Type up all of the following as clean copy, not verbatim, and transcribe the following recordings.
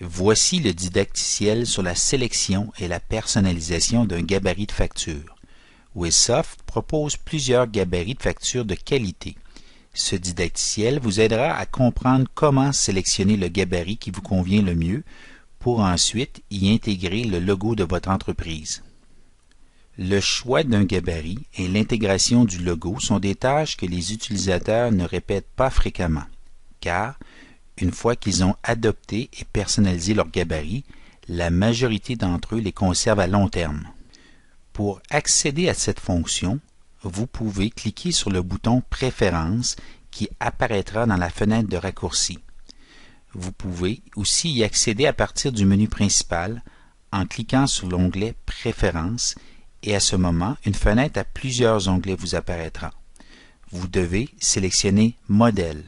Voici le didacticiel sur la sélection et la personnalisation d'un gabarit de facture. Wizsoft propose plusieurs gabarits de facture de qualité. Ce didacticiel vous aidera à comprendre comment sélectionner le gabarit qui vous convient le mieux pour ensuite y intégrer le logo de votre entreprise. Le choix d'un gabarit et l'intégration du logo sont des tâches que les utilisateurs ne répètent pas fréquemment, car une fois qu'ils ont adopté et personnalisé leur gabarit, la majorité d'entre eux les conservent à long terme. Pour accéder à cette fonction, vous pouvez cliquer sur le bouton « Préférences » qui apparaîtra dans la fenêtre de raccourci. Vous pouvez aussi y accéder à partir du menu principal en cliquant sur l'onglet « Préférences » et à ce moment, une fenêtre à plusieurs onglets vous apparaîtra. Vous devez sélectionner « Modèle ».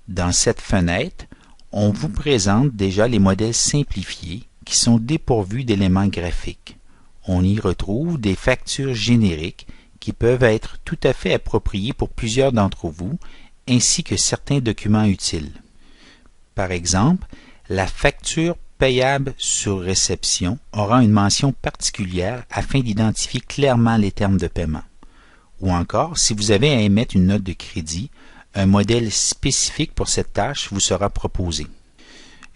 Dans cette fenêtre, on vous présente déjà les modèles simplifiés qui sont dépourvus d'éléments graphiques. On y retrouve des factures génériques qui peuvent être tout à fait appropriées pour plusieurs d'entre vous, ainsi que certains documents utiles. Par exemple, la facture payable sur réception aura une mention particulière afin d'identifier clairement les termes de paiement. Ou encore, si vous avez à émettre une note de crédit, un modèle spécifique pour cette tâche vous sera proposé.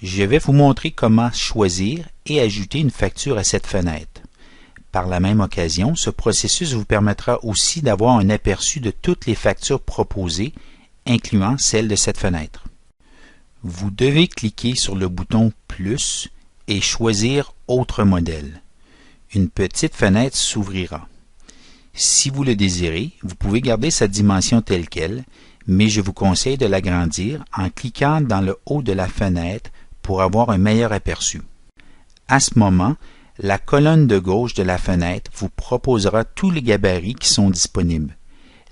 Je vais vous montrer comment choisir et ajouter une facture à cette fenêtre. Par la même occasion, ce processus vous permettra aussi d'avoir un aperçu de toutes les factures proposées, incluant celle de cette fenêtre. Vous devez cliquer sur le bouton « Plus » et choisir « Autre modèle ». Une petite fenêtre s'ouvrira. Si vous le désirez, vous pouvez garder sa dimension telle quelle, mais je vous conseille de l'agrandir en cliquant dans le haut de la fenêtre pour avoir un meilleur aperçu. À ce moment, la colonne de gauche de la fenêtre vous proposera tous les gabarits qui sont disponibles.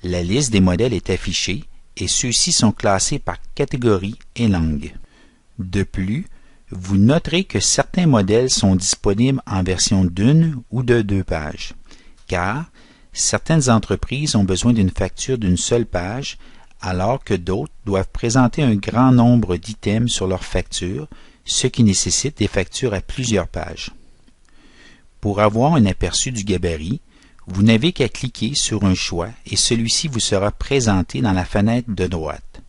La liste des modèles est affichée et ceux-ci sont classés par catégorie et langue. De plus, vous noterez que certains modèles sont disponibles en version d'1 ou de 2 pages, car certaines entreprises ont besoin d'une facture d'une seule page, alors que d'autres doivent présenter un grand nombre d'items sur leur facture, ce qui nécessite des factures à plusieurs pages. Pour avoir un aperçu du gabarit, vous n'avez qu'à cliquer sur un choix et celui-ci vous sera présenté dans la fenêtre de droite.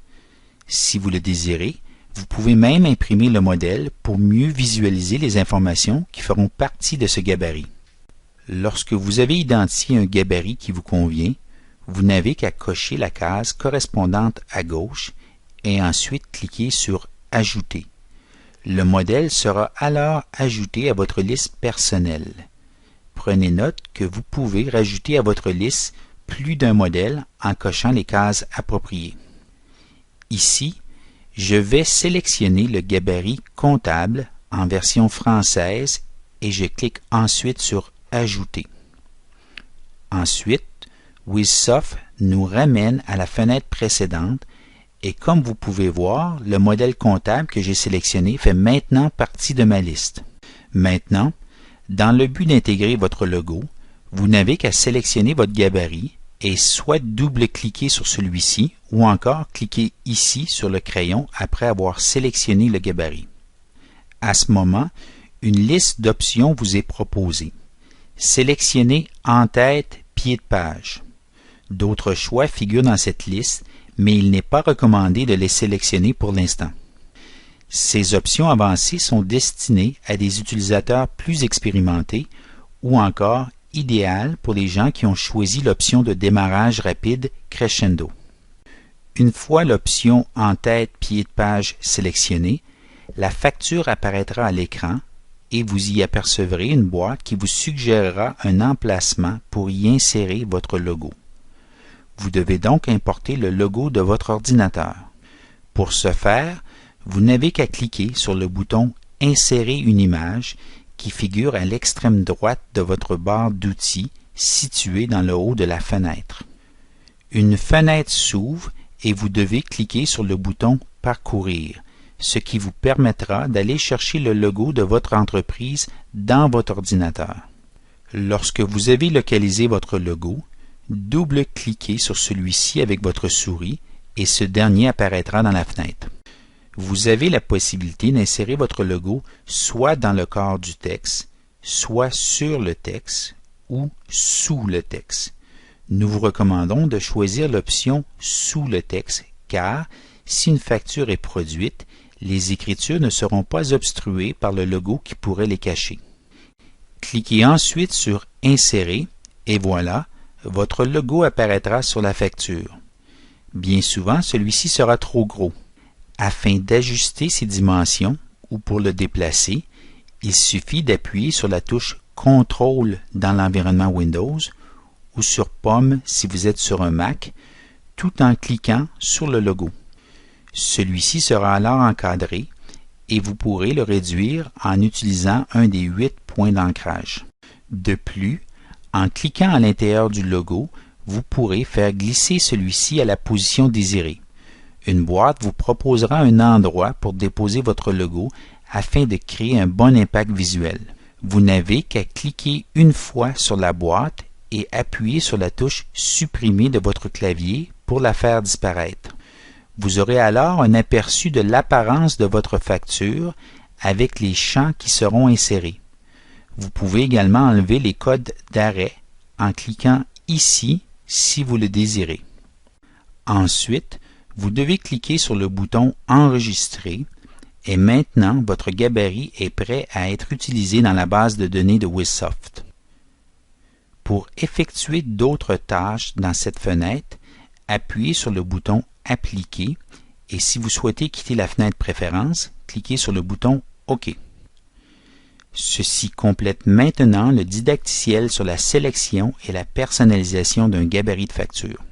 Si vous le désirez, vous pouvez même imprimer le modèle pour mieux visualiser les informations qui feront partie de ce gabarit. Lorsque vous avez identifié un gabarit qui vous convient, vous n'avez qu'à cocher la case correspondante à gauche et ensuite cliquer sur « Ajouter ». Le modèle sera alors ajouté à votre liste personnelle. Prenez note que vous pouvez rajouter à votre liste plus d'un modèle en cochant les cases appropriées. Ici, je vais sélectionner le gabarit comptable en version française et je clique ensuite sur « Ajouter ». Ensuite, Wizsoft nous ramène à la fenêtre précédente et comme vous pouvez voir, le modèle comptable que j'ai sélectionné fait maintenant partie de ma liste. Maintenant, dans le but d'intégrer votre logo, vous n'avez qu'à sélectionner votre gabarit et soit double-cliquer sur celui-ci ou encore cliquer ici sur le crayon après avoir sélectionné le gabarit. À ce moment, une liste d'options vous est proposée. Sélectionnez en tête pied de page. D'autres choix figurent dans cette liste, mais il n'est pas recommandé de les sélectionner pour l'instant. Ces options avancées sont destinées à des utilisateurs plus expérimentés ou encore idéales pour les gens qui ont choisi l'option de démarrage rapide Crescendo. Une fois l'option en tête pied de page sélectionnée, la facture apparaîtra à l'écran et vous y apercevrez une boîte qui vous suggérera un emplacement pour y insérer votre logo. Vous devez donc importer le logo de votre ordinateur. Pour ce faire, vous n'avez qu'à cliquer sur le bouton « Insérer une image » qui figure à l'extrême droite de votre barre d'outils située dans le haut de la fenêtre. Une fenêtre s'ouvre et vous devez cliquer sur le bouton « Parcourir », ce qui vous permettra d'aller chercher le logo de votre entreprise dans votre ordinateur. Lorsque vous avez localisé votre logo, double-cliquez sur celui-ci avec votre souris et ce dernier apparaîtra dans la fenêtre. vous avez la possibilité d'insérer votre logo soit dans le corps du texte, soit sur le texte ou sous le texte. Nous vous recommandons de choisir l'option « Sous le texte » car, si une facture est produite, les écritures ne seront pas obstruées par le logo qui pourrait les cacher. Cliquez ensuite sur « Insérer » et voilà, votre logo apparaîtra sur la facture. Bien souvent, celui-ci sera trop gros. Afin d'ajuster ses dimensions ou pour le déplacer, il suffit d'appuyer sur la touche CTRL dans l'environnement Windows ou sur Pomme si vous êtes sur un Mac, tout en cliquant sur le logo. Celui-ci sera alors encadré et vous pourrez le réduire en utilisant un des 8 points d'ancrage. De plus, en cliquant à l'intérieur du logo, vous pourrez faire glisser celui-ci à la position désirée. Une boîte vous proposera un endroit pour déposer votre logo afin de créer un bon impact visuel. Vous n'avez qu'à cliquer une fois sur la boîte et appuyer sur la touche « Supprimer » de votre clavier pour la faire disparaître. Vous aurez alors un aperçu de l'apparence de votre facture avec les champs qui seront insérés. Vous pouvez également enlever les codes d'arrêt en cliquant ici si vous le désirez. Ensuite, vous devez cliquer sur le bouton « Enregistrer » et maintenant votre gabarit est prêt à être utilisé dans la base de données de Wizsoft. Pour effectuer d'autres tâches dans cette fenêtre, appuyez sur le bouton « Appliquer » et si vous souhaitez quitter la fenêtre Préférences, cliquez sur le bouton « OK ». Ceci complète maintenant le didacticiel sur la sélection et la personnalisation d'un gabarit de facture.